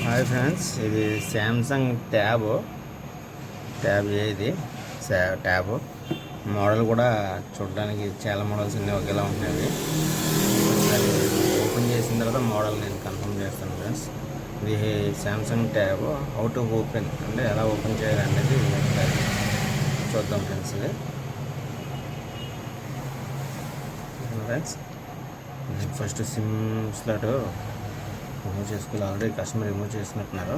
Hi friends, ఇది Samsung tab ఇది tab model కూడా చూడడానికి చాలా మోడల్స్ అన్నీ ఒకేలా ఉంటాయి. అది ఓపెన్ చేసిన తర్వాత మోడల్ నేను కన్ఫర్మ్ చేస్తాను ఫ్రెండ్స్. ఇది Samsung tab how to open అంటే ఎలా ఓపెన్ చేయాలనేది ఒకసారి చూద్దాం ఫ్రెండ్స్. ఇది friends first SIM slot remove చేసుకోవాలి. ఆల్రెడీ కస్టమర్ రిమూవ్ చేసినట్టున్నారు.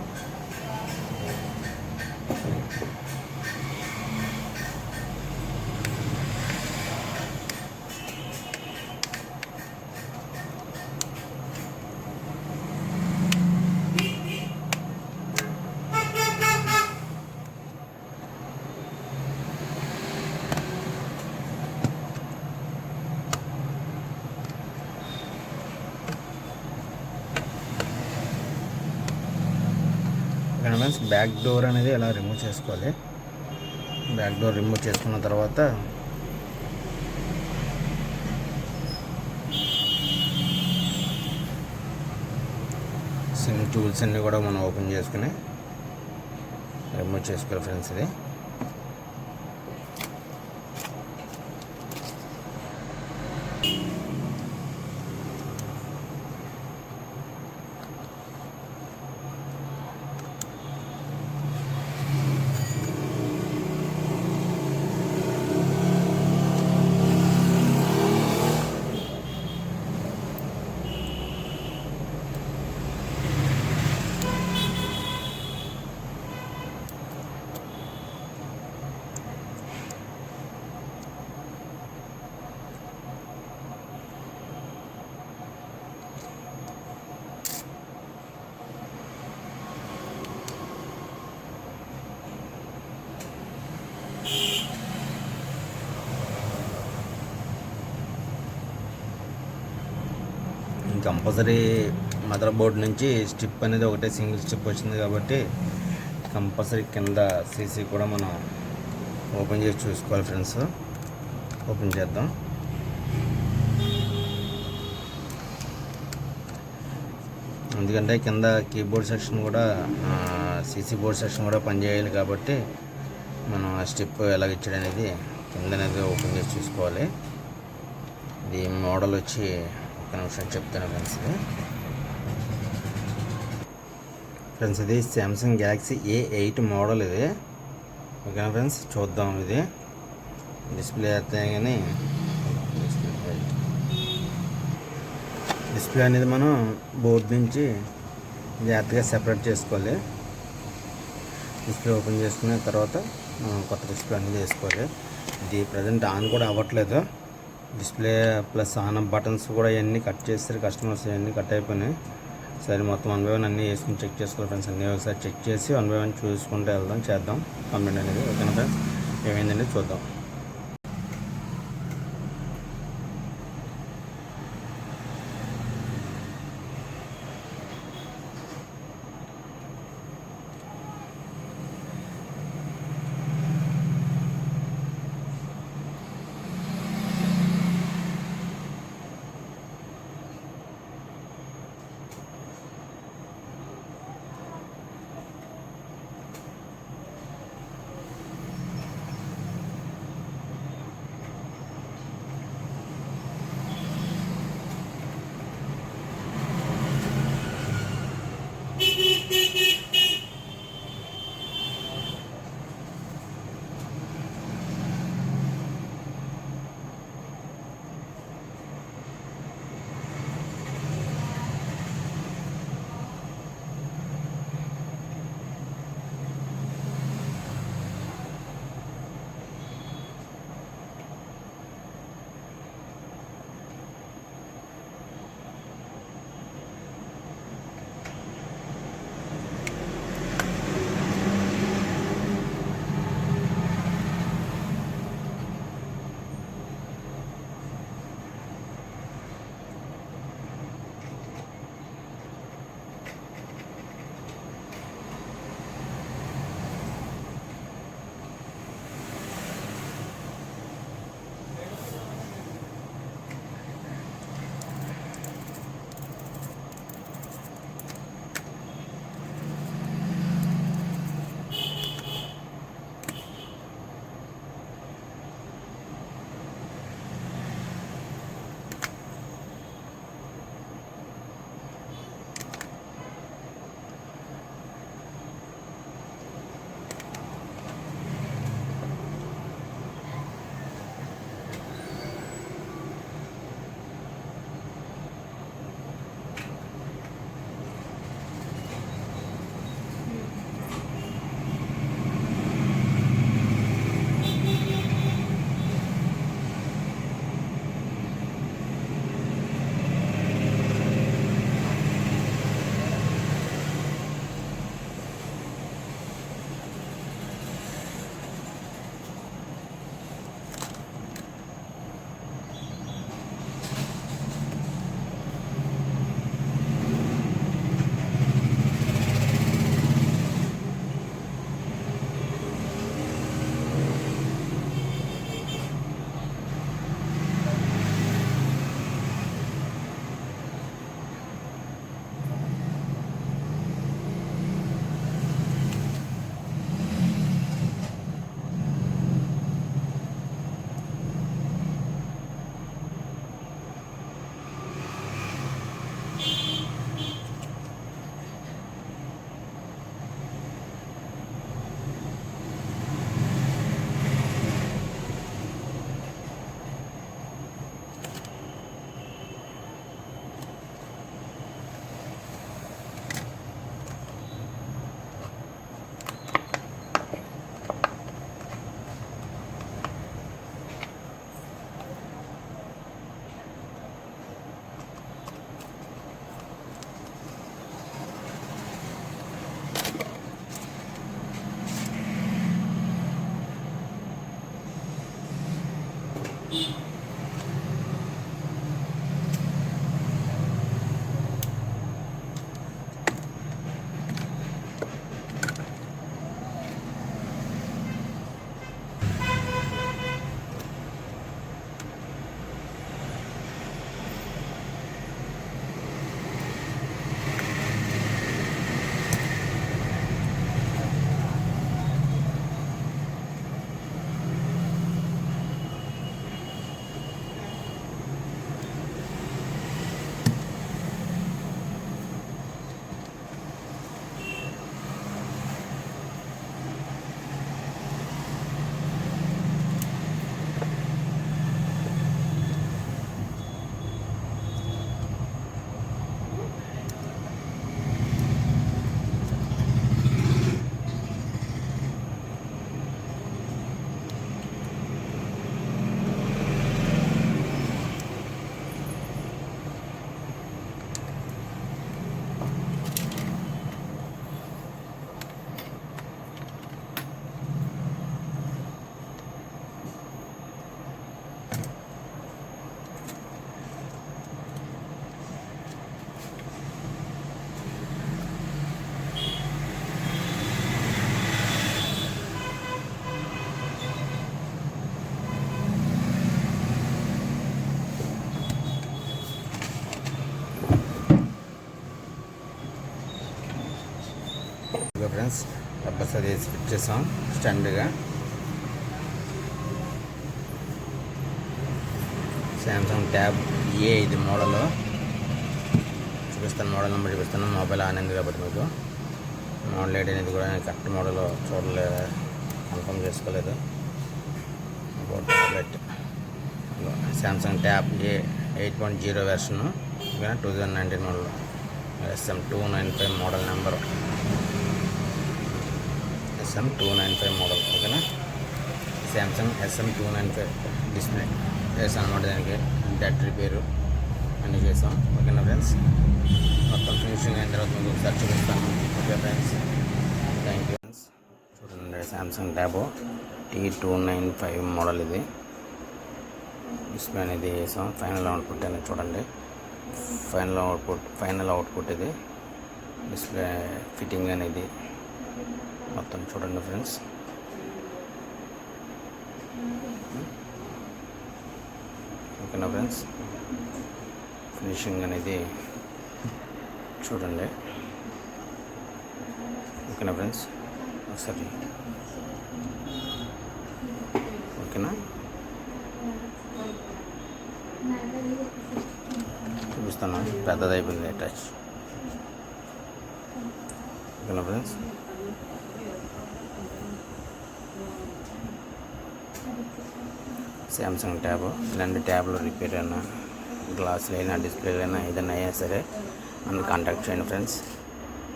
ఫ్రెండ్స్ బ్యాక్ డోర్ అనేది ఎలా రిమూవ్ చేసుకోవాలి. బ్యాక్ డోర్ రిమూవ్ చేసుకున్న తర్వాత సిమ్ టూల్స్ అన్నీ కూడా మనం ఓపెన్ చేసుకుని రిమూవ్ చేసుకోవాలి ఫ్రెండ్స్. ఇది కంపల్సరీ మదర్ బోర్డ్ నుంచి స్ట్రిప్ అనేది ఒకటే సింగిల్ స్ట్రిప్ వచ్చింది కాబట్టి కంపల్సరీ కింద సీసీ కూడా మనం ఓపెన్ చేసి చూసుకోవాలి ఫ్రెండ్స్. ఓపెన్ చేద్దాం. ఎందుకంటే కింద కీబోర్డ్ సెక్షన్ కూడా సీసీ బోర్డ్ సెక్షన్ కూడా పనిచేయాలి కాబట్టి మనం ఆ స్ట్రిప్ ఎలాగ ఇచ్చాడు అనేది కింద అనేది ఓపెన్ చేసి చూసుకోవాలి. ఇది మోడల్ వచ్చి ఒక నిమిషం చెప్తాను ఫ్రెండ్స్. ఇది శాంసంగ్ గ్యాలక్సీ A8 మోడల్ ఇది. ఓకేనా ఫ్రెండ్స్, చూద్దాం. ఇది డిస్ప్లే అయితే కానీ డిస్ప్లే అనేది మనం బోర్డు నుంచి జాగ్రత్తగా సెపరేట్ చేసుకోవాలి. డిస్ప్లే ఓపెన్ చేసుకున్న తర్వాత మనం కొత్త డిస్ప్లే అనేది వేసుకోవాలి. ఇది ప్రజెంట్ ఆన్ కూడా అవ్వట్లేదు. డిస్ప్లే ప్లస్ ఆన్ బటన్స్ కూడా ఇవన్నీ కట్ చేస్తారు కస్టమర్స్. ఇవన్నీ కట్ అయిపోయినాయి. సరే మొత్తం 1 by 1 అన్నీ వేసుకుని చెక్ చేసుకోవాలి ఫ్రెండ్స్. అన్నీ ఒకసారి చెక్ చేసి 1 by 1 చూసుకుంటూ చేద్దాం కంప్లైంట్ అనేది. ఓకేనా ఫ్రెండ్స్, ఏమైందండి చూద్దాం. ఓకే ఫ్రెండ్స్, రబ్బర్ అది ఫిట్ చేసాం స్టాండ్గా. శాంసంగ్ ట్యాబ్ ఏ ఇది మోడల్ చూపిస్తాను, మోడల్ నెంబర్ చూపిస్తాను. మొబైల్ ఆన్ అయింది కాబట్టి మీకు మోడల్ ఏడ్ అనేది కూడా నేను కరెక్ట్ మోడల్ చూడలేదు, కన్ఫర్మ్ చేసుకోలేదు. ట్యాబ్లెట్ శాంసంగ్ ట్యాబ్ ఏ 8.0 version, 2019 model, SM295 model number, SM295 model. ఓకేనా, శాంసంగ్ SM295 డిస్ప్లే చేసాం అనమాట. దానికి డెడ్ రిపేరు అన్నీ చేసాం. ఓకేనా ఫ్రెండ్స్, మొత్తం ఫినిషింగ్ అయిన తర్వాత మీకు ఒకసారి చూపిస్తాను. Okay friends, thank you friends. చూడండి, శాంసంగ్ ట్యాబ్ T295 మోడల్ ఇది. డిస్ప్లే అనేది వేసాం. ఫైనల్ అవుట్పుట్ అనేది చూడండి, ఫైనల్ అవుట్పుట్ ఇది. డిస్ప్లే ఫిట్టింగ్ అనేది మొత్తం చూడండి ఫ్రెండ్స్. ఓకేనా ఫ్రెండ్స్, ఫినిషింగ్ అనేది చూడండి. ఓకేనా ఫ్రెండ్స్, ఒకసారి ఓకేనా చూపిస్తాను. పెద్దది అయిపోయింది టచ్. ఓకేనా ఫ్రెండ్స్, శాంసంగ్ ట్యాబ్. ఇలాంటి ట్యాబ్లో రిపేర్ అయినా, గ్లాసులు అయినా, డిస్ప్లేలు అయినా, ఏదైనా అయినా సరే మనం కాంటాక్ట్ చేయండి ఫ్రెండ్స్.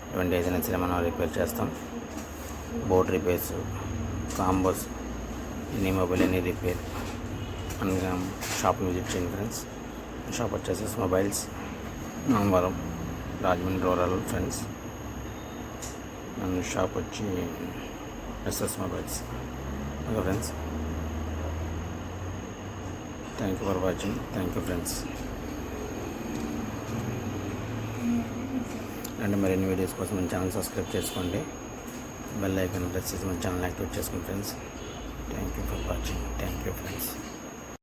ఇటువంటి ఏదైనా సరే మనం రిపేర్ చేస్తాం. Board repairs, combos, any mobile any repair మనకి షాప్ని విజిట్ చేయండి ఫ్రెండ్స్. షాప్ వచ్చేసి mobiles, Namavaram, Rajahmundry rural friends. Shop వచ్చి SS mobiles. Okay friends, thank you for watching. Thank you friends. And మరిన్ని వీడియోస్ కోసం మన ఛానల్ సబ్స్క్రైబ్ చేసుకోండి, బెల్ ఐకాన్ ప్రెస్ చేసి మన ఛానల్ యాక్టివేట్ చేసుకోండి friends. Thank you for watching. Thank you friends.